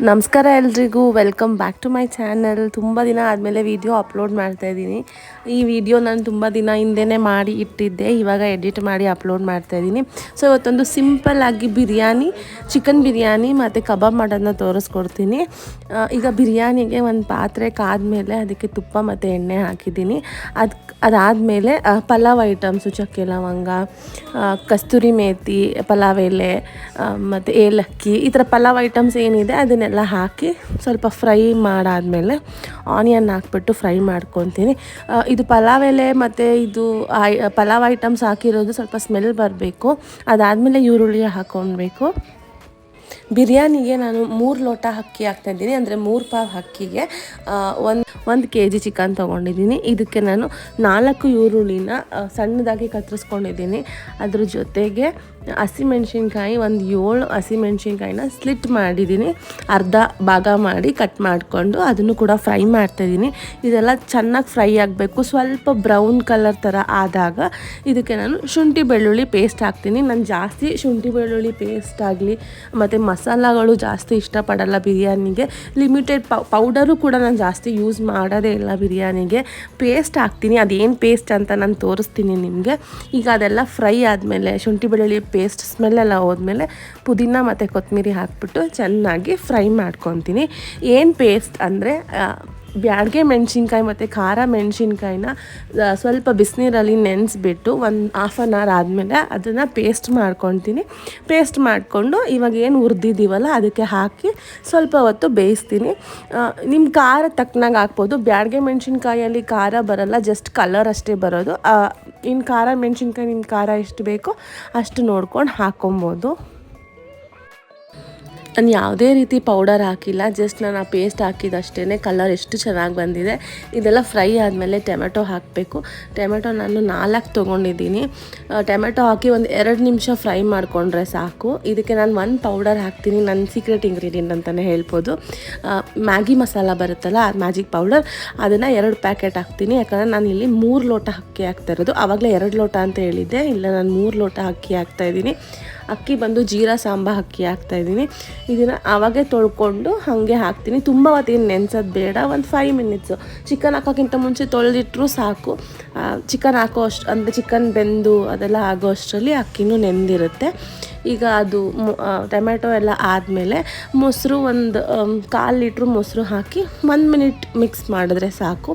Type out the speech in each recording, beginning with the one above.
ನಮಸ್ಕಾರ ಎಲ್ರಿಗೂ, welcome back to my channel. ತುಂಬ ದಿನ ಆದಮೇಲೆ ವಿಡಿಯೋ ಅಪ್ಲೋಡ್ ಮಾಡ್ತಾಯಿದ್ದೀನಿ. ಈ ವಿಡಿಯೋ ನಾನು ತುಂಬ ದಿನ ಹಿಂದೆನೇ ಮಾಡಿ ಇಟ್ಟಿದ್ದೆ, ಇವಾಗ ಎಡಿಟ್ ಮಾಡಿ ಅಪ್ಲೋಡ್ ಮಾಡ್ತಾಯಿದ್ದೀನಿ. ಸೊ ಇವತ್ತೊಂದು ಸಿಂಪಲ್ಲಾಗಿ ಬಿರಿಯಾನಿ, ಚಿಕನ್ ಬಿರಿಯಾನಿ ಮತ್ತು ಕಬಾಬ್ ಮಾಡೋದನ್ನ ತೋರಿಸ್ಕೊಡ್ತೀನಿ. ಈಗ ಬಿರಿಯಾನಿಗೆ ಒಂದು ಪಾತ್ರೆ ಕಾದ್ಮೇಲೆ ಅದಕ್ಕೆ ತುಪ್ಪ ಮತ್ತು ಎಣ್ಣೆ ಹಾಕಿದ್ದೀನಿ. ಅದಾದಮೇಲೆ ಪಲಾವ್ ಐಟಮ್ಸು, ಚಕ್ಕೆ ಲವಂಗ, ಕಸ್ತೂರಿ ಮೇಥಿ, ಪಲಾವ್ ಎಲೆ ಮತ್ತು ಏಲಕ್ಕಿ, ಈ ಥರ ಪಲಾವ್ ಐಟಮ್ಸ್ ಏನಿದೆ ಅದನ್ನೆಲ್ಲ ಹಾಕಿ ಸ್ವಲ್ಪ ಫ್ರೈ ಮಾಡಾದಮೇಲೆ ಆನಿಯನ್ ಹಾಕ್ಬಿಟ್ಟು ಫ್ರೈ ಮಾಡ್ಕೊತೀನಿ. ಇದು ಪಲಾವ್ ಎಲೆ ಮತ್ತು ಇದು ಪಲಾವ್ ಐಟಮ್ಸ್ ಹಾಕಿರೋದು ಸ್ವಲ್ಪ ಸ್ಮೆಲ್ ಬರಬೇಕು. ಅದಾದಮೇಲೆ ಈರುಳ್ಳಿ ಹಾಕ್ಕೊಳ್ಬೇಕು. ಬಿರಿಯಾನಿಗೆ ನಾನು 3 ಲೋಟ ಅಕ್ಕಿ ಹಾಕ್ತಾಯಿದ್ದೀನಿ, ಅಂದರೆ 3 ಪಾವ್ ಅಕ್ಕಿಗೆ 1 kg ಚಿಕನ್ ತೊಗೊಂಡಿದ್ದೀನಿ. ಇದಕ್ಕೆ ನಾನು 4 ಈರುಳ್ಳಿನ ಸಣ್ಣದಾಗಿ ಕತ್ತರಿಸ್ಕೊಂಡಿದ್ದೀನಿ. ಅದ್ರ ಜೊತೆಗೆ ಹಸಿಮೆಣ್ಸಿನ್ಕಾಯಿ 7 ಹಸಿಮೆಣ್ಸಿನ್ಕಾಯಿನ ಸ್ಲಿಟ್ ಮಾಡಿದ್ದೀನಿ, ಅರ್ಧ ಭಾಗ ಮಾಡಿ ಕಟ್ ಮಾಡಿಕೊಂಡು ಅದನ್ನು ಕೂಡ ಫ್ರೈ ಮಾಡ್ತಾಯಿದ್ದೀನಿ. ಇದೆಲ್ಲ ಚೆನ್ನಾಗಿ ಫ್ರೈ ಆಗಬೇಕು. ಸ್ವಲ್ಪ ಬ್ರೌನ್ ಕಲರ್ ಥರ ಆದಾಗ ಇದಕ್ಕೆ ನಾನು ಶುಂಠಿ ಬೆಳ್ಳುಳ್ಳಿ ಪೇಸ್ಟ್ ಹಾಕ್ತೀನಿ. ನಾನು ಜಾಸ್ತಿ ಶುಂಠಿ ಬೆಳ್ಳುಳ್ಳಿ ಪೇಸ್ಟ್ ಆಗಲಿ ಮತ್ತು ಮಸಾಲಗಳು ಜಾಸ್ತಿ ಇಷ್ಟಪಡಲ್ಲ ಬಿರಿಯಾನಿಗೆ. ಲಿಮಿಟೆಡ್ ಪೌಡರು ಕೂಡ ನಾನು ಜಾಸ್ತಿ ಯೂಸ್ ಮಾಡೋದೇ ಇಲ್ಲ ಬಿರಿಯಾನಿಗೆ. ಪೇಸ್ಟ್ ಹಾಕ್ತೀನಿ, ಅದೇನು ಪೇಸ್ಟ್ ಅಂತ ನಾನು ತೋರಿಸ್ತೀನಿ ನಿಮಗೆ. ಈಗ ಅದೆಲ್ಲ ಫ್ರೈ ಆದಮೇಲೆ ಶುಂಠಿ ಬೆಳ್ಳುಳ್ಳಿ ಪೇಸ್ಟ್ ಸ್ಮೆಲ್ಲೆಲ್ಲ ಹೋದ್ಮೇಲೆ ಪುದೀನ ಮತ್ತು ಕೊತ್ತಂಬರಿ ಹಾಕ್ಬಿಟ್ಟು ಚೆನ್ನಾಗಿ ಫ್ರೈ ಮಾಡ್ಕೊತೀನಿ. ಏನು ಪೇಸ್ಟ್ ಅಂದರೆ ಬ್ಯಾಡಗೆ ಮೆಣಸಿನ್ಕಾಯಿ ಮತ್ತು ಖಾರ ಮೆಣಸಿನ್ಕಾಯಿನ ಸ್ವಲ್ಪ ಬಿಸಿನೀರಲ್ಲಿ ನೆನೆಸ್ಬಿಟ್ಟು ಒಂದು ಹಾಫ್ ಆನ್ ಅವರ್ ಆದಮೇಲೆ ಅದನ್ನು ಪೇಸ್ಟ್ ಮಾಡ್ಕೊತೀನಿ. ಪೇಸ್ಟ್ ಮಾಡಿಕೊಂಡು ಇವಾಗ ಏನು ಹುರಿದಿದ್ದೀವಲ್ಲ ಅದಕ್ಕೆ ಹಾಕಿ ಸ್ವಲ್ಪ ಹೊತ್ತು ಬೇಯಿಸ್ತೀನಿ. ನಿಮ್ಮ ಖಾರ ತಕ್ಕನಾಗಿ ಹಾಕ್ಬೋದು. ಬ್ಯಾಡಗೆ ಮೆಣಸಿನ್ಕಾಯಲ್ಲಿ ಖಾರ ಬರಲ್ಲ, ಜಸ್ಟ್ ಕಲರ್ ಅಷ್ಟೇ ಬರೋದು. ಇನ್ನು ಖಾರ ಮೆಣಸಿನ್ಕಾಯಿ ನಿಮ್ಮ ಖಾರ ಎಷ್ಟು ಬೇಕೋ ಅಷ್ಟು ನೋಡ್ಕೊಂಡು ಹಾಕ್ಕೊಬೋದು. ನಾನು ಯಾವುದೇ ರೀತಿ ಪೌಡರ್ ಹಾಕಿಲ್ಲ, ಜಸ್ಟ್ ನಾನು ಆ ಪೇಸ್ಟ್ ಹಾಕಿದಷ್ಟೇ. ಕಲರ್ ಎಷ್ಟು ಚೆನ್ನಾಗಿ ಬಂದಿದೆ. ಇದೆಲ್ಲ ಫ್ರೈ ಆದಮೇಲೆ ಟೊಮೆಟೊ ಹಾಕಬೇಕು. ಟೊಮೆಟೊ ನಾನು 4 ತೊಗೊಂಡಿದ್ದೀನಿ. ಟೊಮೆಟೊ ಹಾಕಿ ಒಂದು 2 ನಿಮಿಷ ಫ್ರೈ ಮಾಡಿಕೊಂಡ್ರೆ ಸಾಕು. ಇದಕ್ಕೆ ನಾನು 1 ಪೌಡರ್ ಹಾಕ್ತೀನಿ, ನನ್ನ ಸೀಕ್ರೆಟ್ ಇಂಗ್ರೀಡಿಯೆಂಟ್ ಅಂತಲೇ ಹೇಳ್ಬೋದು. ಮ್ಯಾಗಿ ಮಸಾಲ ಬರುತ್ತಲ್ಲ, ಮ್ಯಾಜಿಕ್ ಪೌಡರ್, ಅದನ್ನು 2 ಪ್ಯಾಕೆಟ್ ಹಾಕ್ತೀನಿ. ಯಾಕಂದರೆ ನಾನು ಇಲ್ಲಿ 3 ಲೋಟ ಅಕ್ಕಿ ಹಾಕ್ತಾ ಇರೋದು. ಆವಾಗಲೇ 2 ಲೋಟ ಅಂತ ಹೇಳಿದ್ದೆ, ಇಲ್ಲ ನಾನು 3 ಲೋಟ ಅಕ್ಕಿ ಹಾಕ್ತಾಯಿದ್ದೀನಿ. ಅಕ್ಕಿ ಬಂದು ಜೀರಾ ಸಾಂಬಾ ಅಕ್ಕಿ ಹಾಕ್ತಾಯಿದ್ದೀನಿ. ಇದನ್ನು ಆವಾಗೇ ತೊಳ್ಕೊಂಡು ಹಾಗೆ ಹಾಕ್ತೀನಿ. ತುಂಬ ಹೊತ್ತೇನು ನೆನೆಸೋದು ಬೇಡ, ಒಂದು 5 ಮಿನಿಟ್ಸು. ಚಿಕನ್ ಹಾಕೋಕ್ಕಿಂತ ಮುಂಚೆ ತೊಳೆದಿಟ್ಟರು ಸಾಕು. ಚಿಕನ್ ಹಾಕೋ ಅಷ್ಟು, ಅಂದರೆ ಚಿಕನ್ ಬೆಂದು ಅದೆಲ್ಲ ಆಗೋ ಅಷ್ಟರಲ್ಲಿ ಅಕ್ಕಿನೂ ನೆಂದಿರುತ್ತೆ. ಈಗ ಅದು ಟೊಮೆಟೊ ಎಲ್ಲ ಆದಮೇಲೆ ಮೊಸರು ಒಂದು 1/4 ಲೀಟ್ರ್ ಮೊಸರು ಹಾಕಿ 1 ಮಿನಿಟ್ ಮಿಕ್ಸ್ ಮಾಡಿದ್ರೆ ಸಾಕು.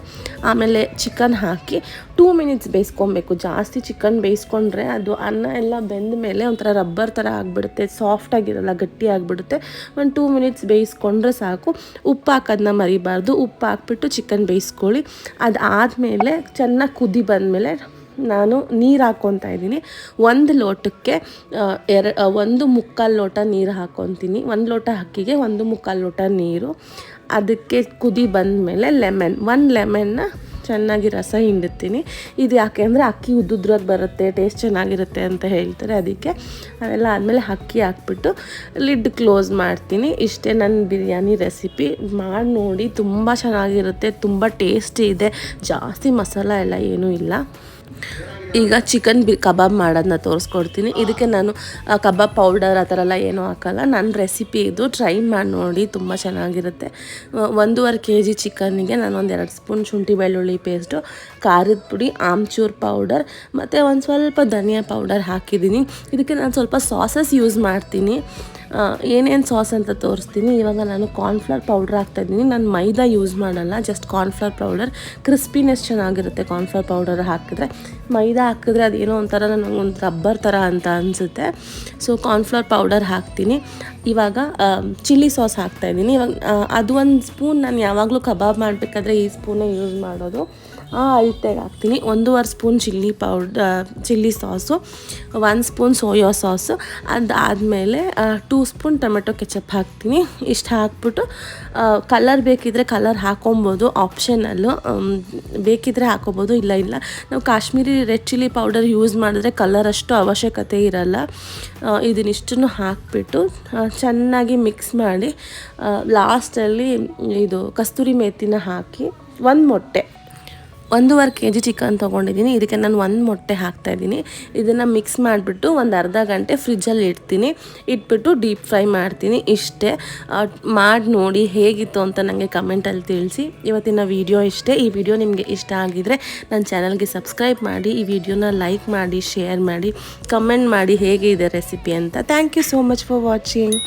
ಆಮೇಲೆ ಚಿಕನ್ ಹಾಕಿ 2 ಮಿನಿಟ್ಸ್ ಬೇಯಿಸ್ಕೊಬೇಕು. ಜಾಸ್ತಿ ಚಿಕನ್ ಬೇಯಿಸ್ಕೊಂಡ್ರೆ ಅದು ಅನ್ನ ಎಲ್ಲ ಬೆಂದ ಮೇಲೆ ಒಂಥರ ರಬ್ಬರ್ ಥರ ಆಗಿಬಿಡುತ್ತೆ, ಸಾಫ್ಟಾಗಿರಲ್ಲ, ಗಟ್ಟಿ ಆಗಿಬಿಡುತ್ತೆ. ಒಂದು 2 ಮಿನಿಟ್ಸ್ ಬೇಯಿಸ್ಕೊಂಡ್ರೆ ಸಾಕು. ಉಪ್ಪು ಹಾಕೋದನ್ನ ಮರಿಬಾರ್ದು. ಉಪ್ಪು ಹಾಕ್ಬಿಟ್ಟು ಚಿಕನ್ ಬೇಯಿಸ್ಕೊಳ್ಳಿ. ಅದಾದಮೇಲೆ ಚೆನ್ನಾಗಿ ಕುದಿ ಬಂದಮೇಲೆ ನಾನು ನೀರು ಹಾಕ್ಕೊತಾ ಇದ್ದೀನಿ. 1 ಲೋಟಕ್ಕೆ 1.25 ಲೋಟ ನೀರು ಹಾಕ್ಕೊತೀನಿ. 1 ಲೋಟ ಅಕ್ಕಿಗೆ 1.25 ಲೋಟ ನೀರು. ಅದಕ್ಕೆ ಕುದಿ ಬಂದಮೇಲೆ 1 ಲೆಮನ್ನ ಚೆನ್ನಾಗಿ ರಸ ಹಿಂಡುತ್ತೀನಿ. ಇದು ಯಾಕೆ ಅಂದರೆ ಅಕ್ಕಿ ಉದ್ದುದ್ರಾಗಿ ಬರುತ್ತೆ, ಟೇಸ್ಟ್ ಚೆನ್ನಾಗಿರುತ್ತೆ ಅಂತ ಹೇಳ್ತಾರೆ, ಅದಕ್ಕೆ. ಅದೆಲ್ಲ ಆದಮೇಲೆ ಅಕ್ಕಿ ಹಾಕ್ಬಿಟ್ಟು ಲಿಡ್ ಕ್ಲೋಸ್ ಮಾಡ್ತೀನಿ. ಇಷ್ಟೇ ನನ್ನ ಬಿರಿಯಾನಿ ರೆಸಿಪಿ. ಮಾಡಿ ನೋಡಿ, ತುಂಬ ಚೆನ್ನಾಗಿರುತ್ತೆ, ತುಂಬ ಟೇಸ್ಟಿ ಇದೆ. ಜಾಸ್ತಿ ಮಸಾಲ ಎಲ್ಲ ಏನೂ ಇಲ್ಲ. ಈಗ ಚಿಕನ್ ಕಬಾಬ್ ಮಾಡೋದನ್ನ ತೋರಿಸ್ಕೊಡ್ತೀನಿ. ಇದಕ್ಕೆ ನಾನು ಕಬಾಬ್ ಪೌಡರ್ ಆ ಥರ ಎಲ್ಲ ಏನೂ ಹಾಕಲ್ಲ. ನನ್ನ ರೆಸಿಪಿ ಇದು, ಟ್ರೈ ಮಾಡಿ ನೋಡಿ, ತುಂಬ ಚೆನ್ನಾಗಿರುತ್ತೆ. 1.5 kg ಚಿಕನ್ನಿಗೆ ನಾನು 2 ಸ್ಪೂನ್ ಶುಂಠಿ ಬೆಳ್ಳುಳ್ಳಿ ಪೇಸ್ಟು, ಖಾರದ ಪುಡಿ, ಆಮ್ಚೂರ್ ಪೌಡರ್ ಮತ್ತು ಒಂದು ಸ್ವಲ್ಪ ಧನಿಯಾ ಪೌಡರ್ ಹಾಕಿದ್ದೀನಿ. ಇದಕ್ಕೆ ನಾನು ಸ್ವಲ್ಪ ಸಾಸಸ್ ಯೂಸ್ ಮಾಡ್ತೀನಿ. ಏನೇನು ಸಾಸ್ ಅಂತ ತೋರಿಸ್ತೀನಿ. ಇವಾಗ ನಾನು ಕಾರ್ನ್ಫ್ಲವರ್ ಪೌಡ್ರ್ ಹಾಕ್ತಾಯಿದ್ದೀನಿ. ನಾನು ಮೈದಾ ಯೂಸ್ ಮಾಡಲ್ಲ, ಜಸ್ಟ್ ಕಾರ್ನ್ಫ್ಲವರ್ ಪೌಡರ್. ಕ್ರಿಸ್ಪಿನೆಸ್ ಚೆನ್ನಾಗಿರುತ್ತೆ ಕಾರ್ನ್ಫ್ಲವರ್ ಪೌಡರ್ ಹಾಕಿದ್ರೆ. ಮೈದಾ ಹಾಕಿದ್ರೆ ಅದೇನೋ ಒಂಥರ ನನಗೊಂದು ರಬ್ಬರ್ ಥರ ಅಂತ ಅನಿಸುತ್ತೆ. ಸೊ ಕಾರ್ನ್ಫ್ಲವರ್ ಪೌಡರ್ ಹಾಕ್ತೀನಿ. ಇವಾಗ ಚಿಲ್ಲಿ ಸಾಸ್ ಹಾಕ್ತಾಯಿದ್ದೀನಿ. ಇವಾಗ ಅದು 1 ಸ್ಪೂನ್, ನಾನು ಯಾವಾಗಲೂ ಕಬಾಬ್ ಮಾಡಬೇಕಾದ್ರೆ ಈ ಸ್ಪೂನೇ ಯೂಸ್ ಮಾಡೋದು. ಅಳತೆಗೆ ಹಾಕ್ತೀನಿ. 1.5 spoon chilli sauce, 1 spoon soya sauce. ಅದಾದಮೇಲೆ 2 ಸ್ಪೂನ್ ಟೊಮೆಟೊ ಕೆಚಪ್ ಹಾಕ್ತೀನಿ. ಇಷ್ಟು ಹಾಕ್ಬಿಟ್ಟು ಕಲರ್ ಬೇಕಿದ್ದರೆ ಕಲರ್ ಹಾಕೊಬೋದು, ಆಪ್ಷನಲ್ಲು. ಬೇಕಿದ್ದರೆ ಹಾಕೋಬೋದು, ಇಲ್ಲ ನಾವು Kashmiri red chilli powder use ಮಾಡಿದ್ರೆ ಕಲರ್ ಅಷ್ಟು ಅವಶ್ಯಕತೆ ಇರಲ್ಲ. ಇದನ್ನಿಷ್ಟನ್ನು ಹಾಕಿಬಿಟ್ಟು ಚೆನ್ನಾಗಿ ಮಿಕ್ಸ್ ಮಾಡಿ ಲಾಸ್ಟಲ್ಲಿ ಇದು ಕಸ್ತೂರಿ ಮೇಥಿನ ಹಾಕಿ 1 ಮೊಟ್ಟೆ 1.5 kg ಚಿಕನ್ ತೊಗೊಂಡಿದ್ದೀನಿ. ಇದಕ್ಕೆ ನಾನು 1 ಮೊಟ್ಟೆ ಹಾಕ್ತಾಯಿದ್ದೀನಿ. ಇದನ್ನು ಮಿಕ್ಸ್ ಮಾಡಿಬಿಟ್ಟು ಒಂದು ಅರ್ಧ ಗಂಟೆ ಫ್ರಿಜ್ಜಲ್ಲಿ ಇಡ್ತೀನಿ. ಇಟ್ಬಿಟ್ಟು ಡೀಪ್ ಫ್ರೈ ಮಾಡ್ತೀನಿ. ಇಷ್ಟೇ. ಮಾಡಿ ನೋಡಿ ಹೇಗಿತ್ತು ಅಂತ ನನಗೆ ಕಮೆಂಟಲ್ಲಿ ತಿಳಿಸಿ. ಇವತ್ತಿನ ವಿಡಿಯೋ ಇಷ್ಟೇ. ಈ ವಿಡಿಯೋ ನಿಮಗೆ ಇಷ್ಟ ಆಗಿದರೆ ನನ್ನ ಚಾನಲ್ಗೆ ಸಬ್ಸ್ಕ್ರೈಬ್ ಮಾಡಿ, ಈ ವಿಡಿಯೋನ ಲೈಕ್ ಮಾಡಿ, ಶೇರ್ ಮಾಡಿ, ಕಮೆಂಟ್ ಮಾಡಿ ಹೇಗೆ ಇದೆ ರೆಸಿಪಿ ಅಂತ. Thank you so much for watching.